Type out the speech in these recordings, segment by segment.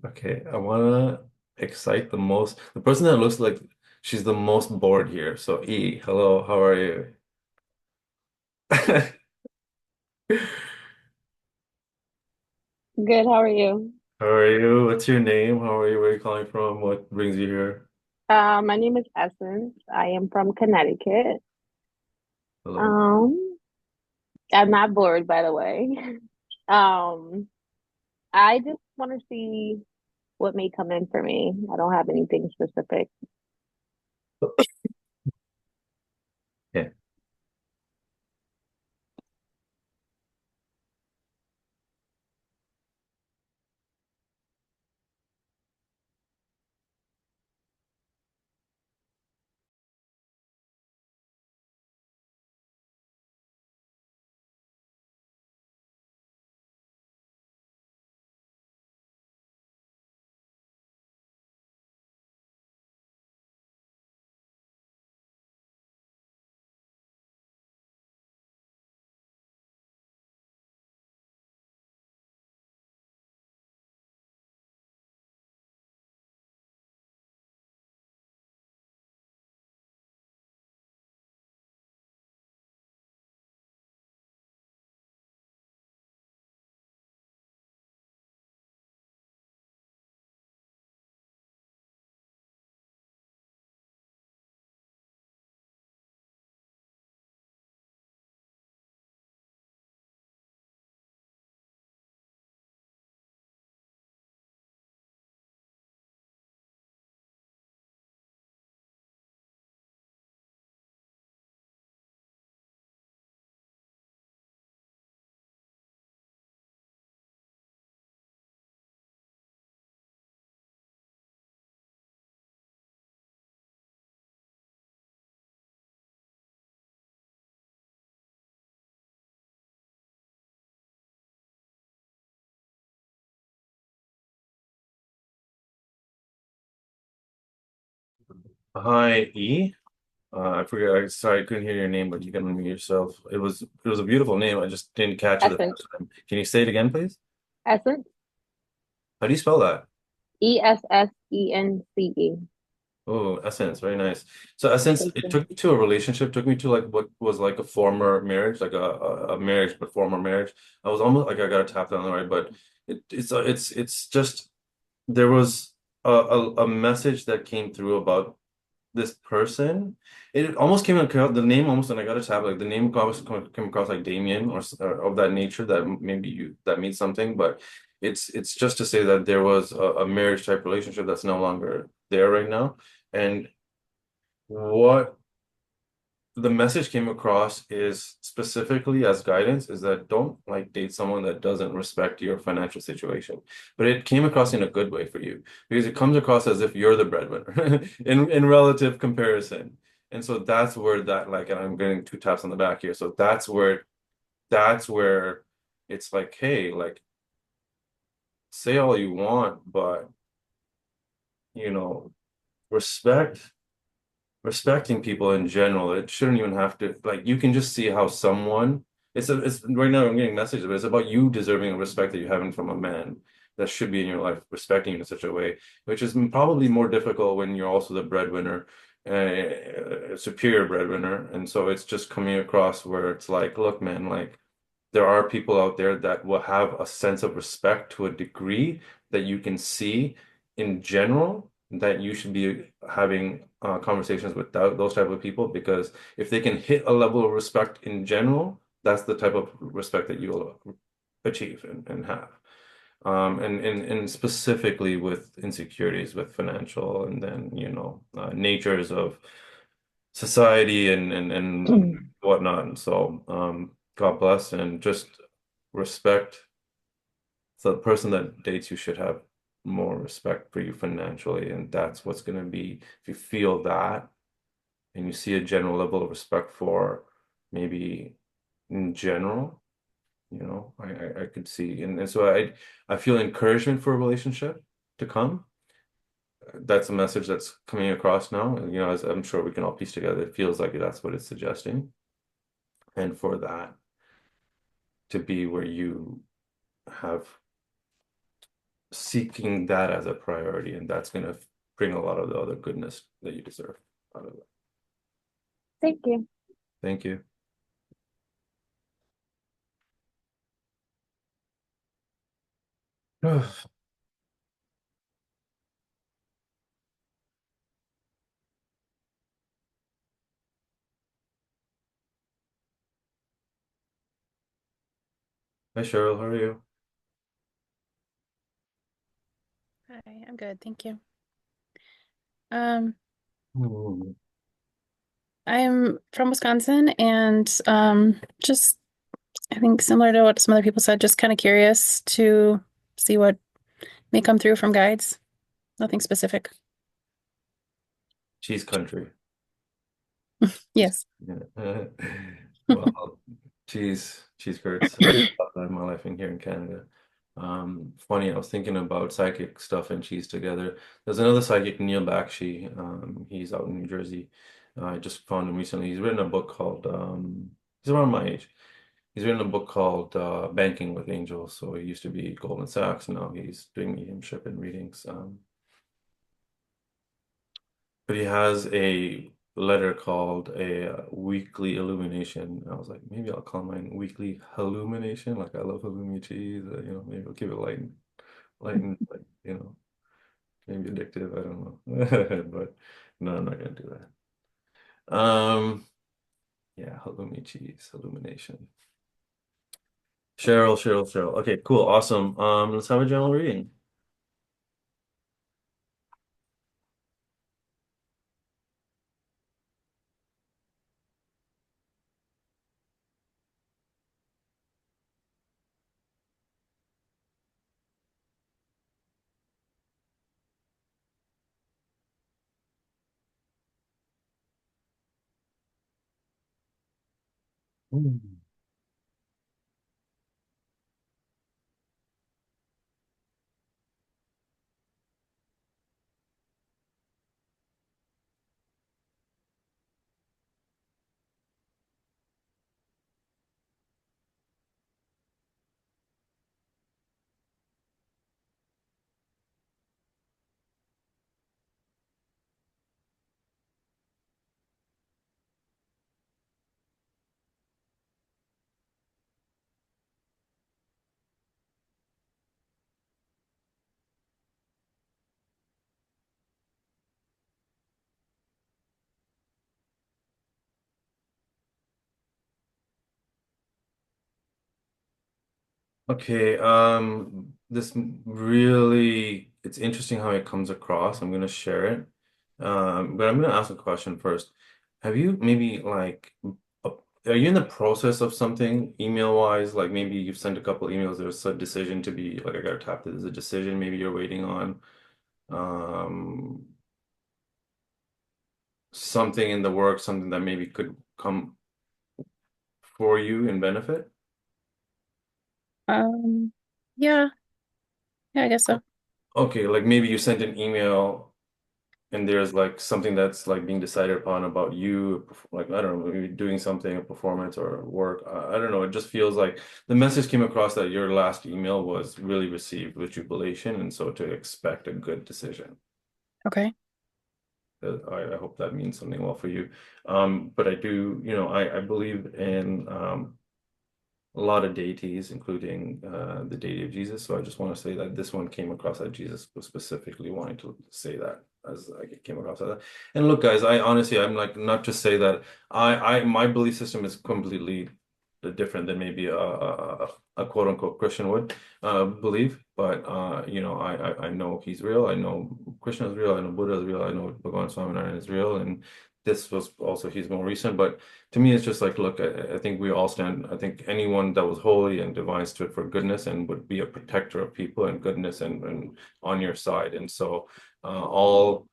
Okay, I wanna excite the person that looks like she's the most bored here. So E, hello, how are you? Good, how are you? How are you? What's your name? How are you? Where are you calling from? What brings you here? My name is Essence. I am from Connecticut. Hello. Um, I'm not bored, by the way. Um, I just want to see what may come in for me. I don't have anything specific. Yeah. Hi, E. I forget. Sorry, I couldn't hear your name, but you can unmute yourself. It was a beautiful name. I just didn't catch it the Essence. first time. Can you say it again, please? Essence. How do you spell that? Essence. Oh, Essence, very nice. So Essence, Thank it you. took me to a relationship, took me to like what was like a former marriage, like a marriage, but former marriage. I was almost like I got a tap on the right, but it's just there was a message that came through about this person. It almost came across the name almost, and I got a tap like the name almost came across like Damien or of that nature that maybe you that means something, but it's just to say that there was a marriage type relationship that's no longer there right now. And what the message came across is specifically as guidance is that don't like date someone that doesn't respect your financial situation. But it came across in a good way for you because it comes across as if you're the breadwinner in relative comparison. And so that's where that like, and I'm getting two taps on the back here. So that's where it's like, hey, like say all you want, but you know, respect respecting people in general. It shouldn't even have to like you can just see how someone it's right now I'm getting messages, but it's about you deserving of respect that you haven't from a man that should be in your life, respecting you in such a way, which is probably more difficult when you're also the breadwinner, superior breadwinner. And so it's just coming across where it's like, look, man, like there are people out there that will have a sense of respect to a degree that you can see in general that you should be having conversations with those type of people because if they can hit a level of respect in general, that's the type of respect that you'll achieve and have. And specifically with insecurities with financial and then natures of society and whatnot. And so God bless and just respect. So the person that dates you should have more respect for you financially, and that's what's going to be if you feel that and you see a general level of respect for maybe in general, I could see and so I feel encouragement for a relationship to come. That's a message that's coming across now, and as I'm sure we can all piece together, it feels like that's what it's suggesting. And for that to be where you have seeking that as a priority, and that's going to bring a lot of the other goodness that you deserve out of it. Thank you. Thank you. Hi, Cheryl. How are you? Hi, I'm good, thank you. Um, Hmm. I'm from Wisconsin and just I think similar to what some other people said, just kind of curious to see what may come through from guides. Nothing specific. Cheese country. Yes. Yeah. Well, cheese curds. In my life in here in Canada. Funny, I was thinking about psychic stuff and cheese together. There's another psychic, Neil Bakshi. He's out in New Jersey. I just found him recently. He's written a book called, he's around my age. He's written a book called Banking with Angels. So he used to be Goldman Sachs. Now he's doing mediumship and readings. But he has a letter called a weekly illumination. I was like, maybe I'll call mine weekly illumination. Like I love halloumi cheese. Maybe I'll keep it light and like, maybe addictive. I don't know. But no, I'm not gonna do that. Yeah, halloumi cheese, illumination. Cheryl. Okay, cool, awesome. Let's have a general reading. Mm. Okay, this really, it's interesting how it comes across. I'm gonna share it. But I'm gonna ask a question first. Have you maybe like, are you in the process of something email wise? Like maybe you've sent a couple emails, there's a decision to be like, I gotta tap this, there's a decision maybe you're waiting on, um, something in the works, something that maybe could come for you and benefit? Um, yeah, yeah, I guess so. Okay, like maybe you sent an email and there's like something that's like being decided upon about you, like I don't know, maybe doing something, a performance or work. I don't know. It just feels like the message came across that your last email was really received with jubilation, and so to expect a good decision. Okay. I hope that means something well for you. But I do, I believe in a lot of deities, including the deity of Jesus. So I just want to say that this one came across that Jesus was specifically wanting to say that as I came across that. And look, guys, I honestly, I'm like not to say that my belief system is completely different than maybe a quote unquote Christian would believe. But I know he's real. I know Krishna is real. I know Buddha is real. I know Bhagavan Swaminarayan is real. And this was also he's more recent, but to me, it's just like, look, I think we all stand. I think anyone that was holy and divine stood for goodness and would be a protector of people and goodness and on your side. And so, all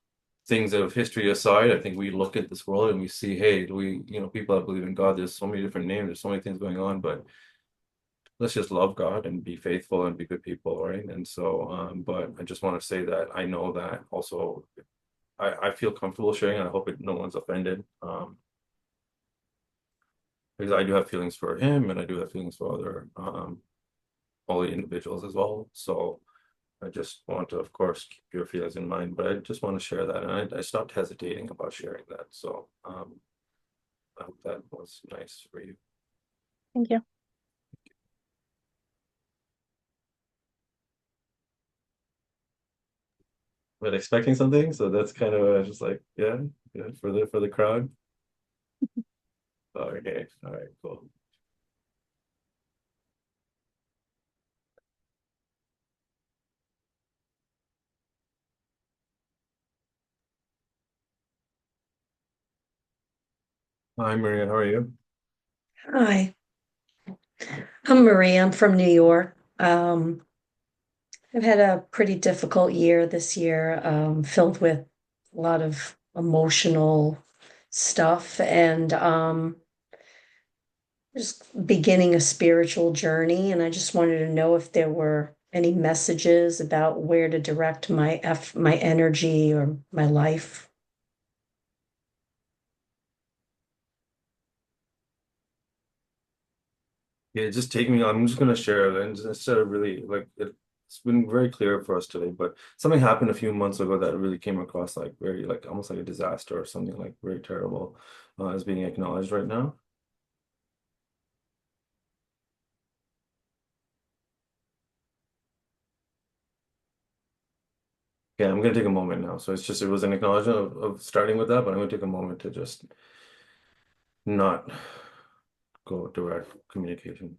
things of history aside, I think we look at this world and we see, hey, people that believe in God, there's so many different names, there's so many things going on, but let's just love God and be faithful and be good people, right? And so, but I just want to say that I know that also I feel comfortable sharing, and I hope no one's offended. Because I do have feelings for him and I do have feelings for other all the individuals as well. So I just want to, of course, keep your feelings in mind, but I just want to share that. And I stopped hesitating about sharing that. So I hope that was nice for you. Thank you. But expecting something, so that's kind of just like, yeah, yeah, for the crowd. Okay, all right, cool. Hi, Maria, how are you? Hi, I'm Maria. I'm from New York. I've had a pretty difficult year this year, filled with a lot of emotional stuff and just beginning a spiritual journey. And I just wanted to know if there were any messages about where to direct my energy or my life. Yeah, just take me. I'm just gonna share it, and just instead of really like it's been very clear for us today. But something happened a few months ago that really came across like very like almost like a disaster or something like very terrible, is being acknowledged right now. Yeah, I'm gonna take a moment now. So it's just it was an acknowledgement of starting with that, but I'm gonna take a moment to just not go direct communication.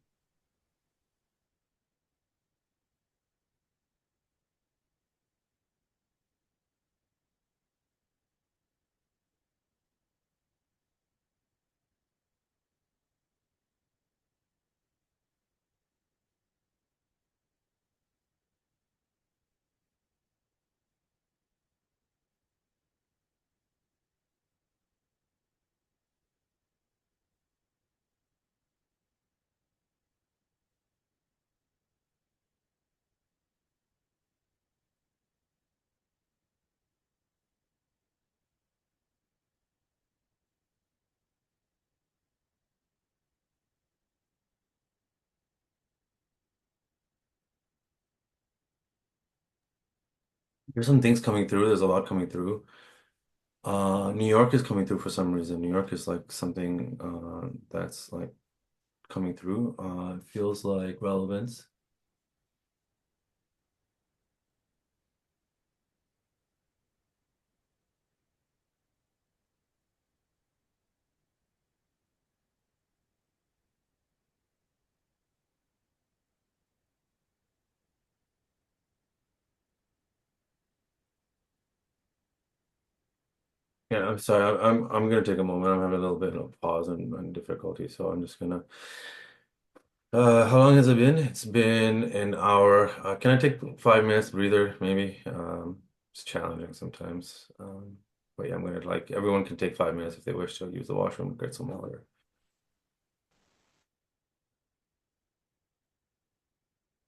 There's some things coming through. There's a lot coming through. New York is coming through for some reason. New York is like something that's like coming through. It feels like relevance. Yeah, I'm sorry. I'm gonna take a moment. I'm having a little bit of pause and difficulty, so I'm just gonna. How long has it been? It's been an hour. Can I take 5 minutes breather, maybe? It's challenging sometimes. But yeah, I'm gonna like everyone can take 5 minutes if they wish to use the washroom, get some water.